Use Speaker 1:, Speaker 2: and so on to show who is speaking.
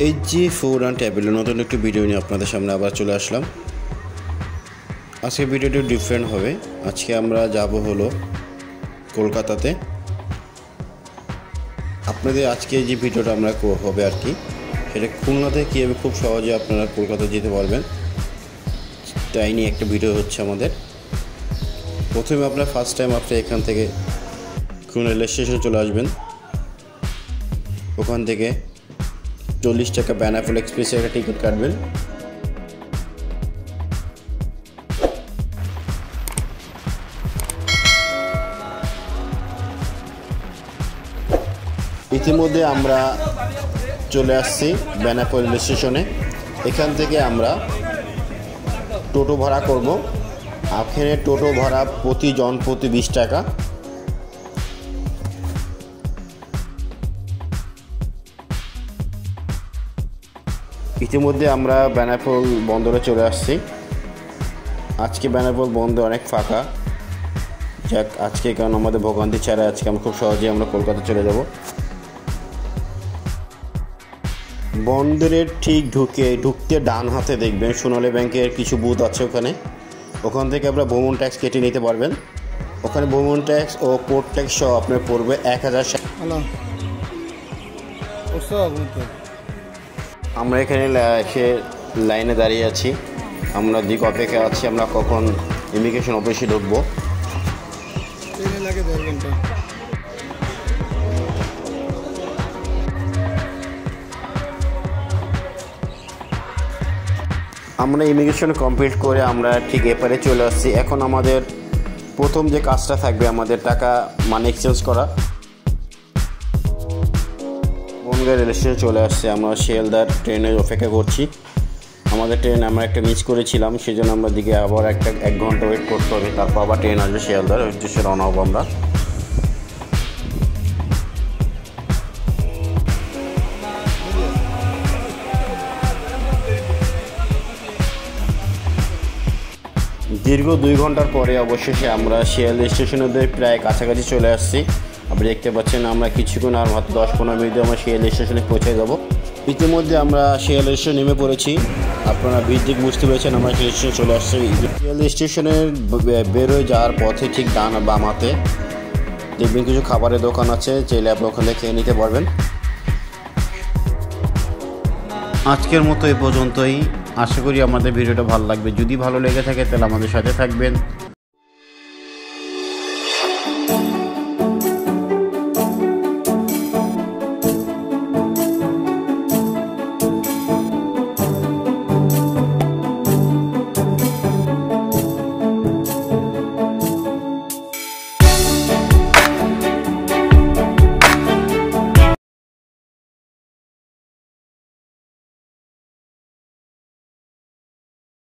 Speaker 1: এই যে four and ট্যাবলের নতুন একটি ভিডিও নিয়ে আপনাদের সামনে আবার চলে আসলাম। আজকে ভিডিওটি ডিফারেন্ট হবে। আজকে আমরা যাব হলো কলকাতাতে। আপনাদের আজকে যে ভিডিওটা আমরা হবে আর কি, সেটা খুলনা থেকে কীভাবে খুব সহজে আপনারা কলকাতা যেতে পারবেন তাই নিয়ে একটা ভিডিও হচ্ছে আমাদের। প্রথমে আপনারা ফার্স্ট টাইম আপনি এখান থেকে খুলনা রেল স্টেশনে চলে আসবেন। ওখান থেকে 40 টাকা বেনাপোল এক্সপ্রেসে একটা টিকিট কাটবেন। ইতিমধ্যে আমরা চলে আসছি বেনাপোল রেল স্টেশনে। এখান থেকে আমরা টোটো ভাড়া করব। এখানে টোটো ভাড়া প্রতি 20 টাকা। ইতিমধ্যে আমরা বেনাপোল বন্দরে চলে আসছি। আজকে বেনাপোল বন্দর অনেক ফাঁকা। যাক, আজকে কারণ আমাদের ভোগান্তি ছাড়া আজকে আমরা খুব সহজেই আমরা কলকাতা চলে যাব। বন্দরের ঠিক ঢুকতে ডান হাতে দেখবেন সোনালী ব্যাংকের কিছু বুথ আছে। ওখান থেকে আপনার ভ্রমণ ট্যাক্স কেটে নিতে পারবেন। ওখানে ভ্রমণ ট্যাক্স ও পোর্ট ট্যাক্স সহ আপনার পড়বে 1000। আমরা এখানে এসে লাইনে দাঁড়িয়ে আছি। আমরা দিক অপেক্ষা আছি আমরা কখন ইমিগ্রেশন অফিসে ঢুকবো। আমরা ইমিগ্রেশন কমপ্লিট করে আমরা ঠিক এপারে চলে আসছি। এখন আমাদের প্রথম যে কাজটা থাকবে আমাদের টাকা মানি এক্সচেঞ্জ করা। বনগাঁ রেল স্টেশনে চলে আসছে। আমরা শিয়ালদার ট্রেনের অপেক্ষা করছি। আমাদের ট্রেন আমরা একটা মিস করেছিলাম, সেই জন্য আমরা দিকে আবার 1 ঘন্টা ওয়েট করতে হবে। তারপর আবার ট্রেন আসবে শিয়ালদার, ওই উদ্দেশ্যে রওনা হবো আমরা। দীর্ঘ 2 ঘন্টার পরে অবশেষে আমরা শিয়ালদা স্টেশনের প্রায় কাছাকাছি চলে আসছি। আপনি দেখতে পাচ্ছেন আমরা কিছুক্ষণ আর মাত্র 10-15 মিনিটে আমরা শিয়ালদা স্টেশনে পৌঁছে যাব। ইতিমধ্যে আমরা শিয়ালদা স্টেশনে নেমে পড়েছি। আপনারা ভিড় বুঝতে পেরেছেন, আমরা শিয়ালদা স্টেশনে চলে আসছি। শিয়ালদা স্টেশনের বেরোয় যাওয়ার পথে ঠিক ডান বাম হাতে দেখবেন কিছু খাবারের দোকান আছে, চাইলে আপনি ওখান থেকে খেয়ে নিতে পারবেন। আজকের মতো এ পর্যন্তই। আশা করি আমাদের ভিডিওটা ভালো লাগবে। যদি ভালো লেগে থাকে তাহলে আমাদের সাথে থাকবেন।